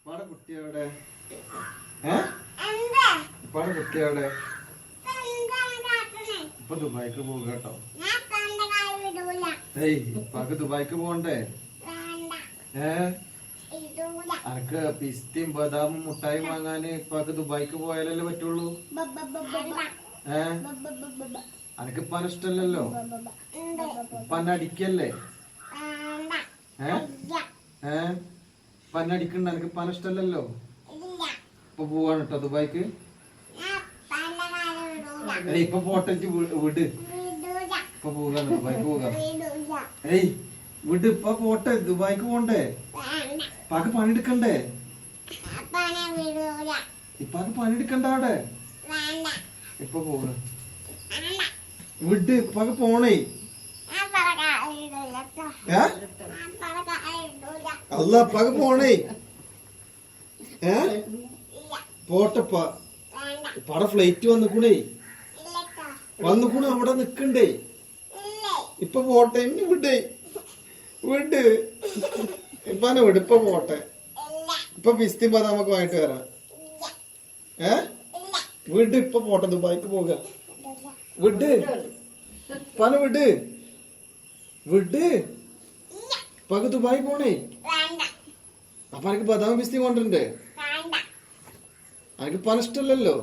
ഉപ്പാടെ കുട്ടിയോടെ ഉപ്പാടെ കുട്ടിയോടെ ഇപ്പൊ ദുബായിക്ക് പോകുക കേട്ടോ. ഏയ് ഉപ്പാക്ക് ദുബായിക്ക് പോകണ്ടേ? അനക്ക് പിസ്തയും ബദാമും മുട്ടായും വാങ്ങാന് ഇപ്പാക്ക് ദുബായിക്ക് പോയാലല്ലേ പറ്റുള്ളൂ. അനക്ക് ഇപ്പാൻ ഇഷ്ടല്ലല്ലോ. ഉപ്പാന്നെ അടിക്കല്ലേ? ഉപ്പാന്നെ അടിക്കണ്ട. അനക്ക് ഇപ്പാൻ ഇഷ്ടല്ലല്ലോ. ഇപ്പൊ പോവാണ് കേട്ടോ ദുബായിക്ക്. ഇപ്പൊ പോട്ടെനിക്ക് വിട്. ഇപ്പൊ പോകാണ് ദുബായിക്ക് പോകാം. ഏയ് വിട്. ഇപ്പൊ പോട്ടെ. ദുബായിക്ക് പോണ്ടേ? ഇപ്പാക്ക് പണിയെടുക്കണ്ടേ? ഇപ്പാക്ക് പണിയെടുക്കണ്ട അവിടെ. ഇപ്പൊ പോക. വിട്. ഇപ്പാക്ക് പോണേ. അല്ല ഇപ്പാക്ക് പോണേ. പോട്ടപ്പ. ഇപ്പാടെ ഫ്ലൈറ്റ് വന്നിക്കൂണേ. വന്നിക്കൂണ്. അവിടെ നിക്കണ്ടേ? ഇപ്പൊ പോട്ടെ. എന്നെ വിടേ. വിട്. ഇപ്പാനെ വിട്. ഇപ്പൊ പോട്ടെ. ഇപ്പൊ പിസ്തി ബദാമൊക്കെ വാങ്ങിട്ട് വരാം. വിട്. ഇപ്പൊ പോട്ടെ. ദുബായിക്ക് പോക. വിട്. ഇപ്പാനെ വിട്. വിട്. ഇപ്പാക്ക് ദുബായി പോണേ. അപ്പൊ എനിക്ക് ബദാം പിസ്തി കൊണ്ടിരണ്ടേ? എനിക്ക് ഇപ്പാനെ ഇഷ്ടല്ലല്ലോ.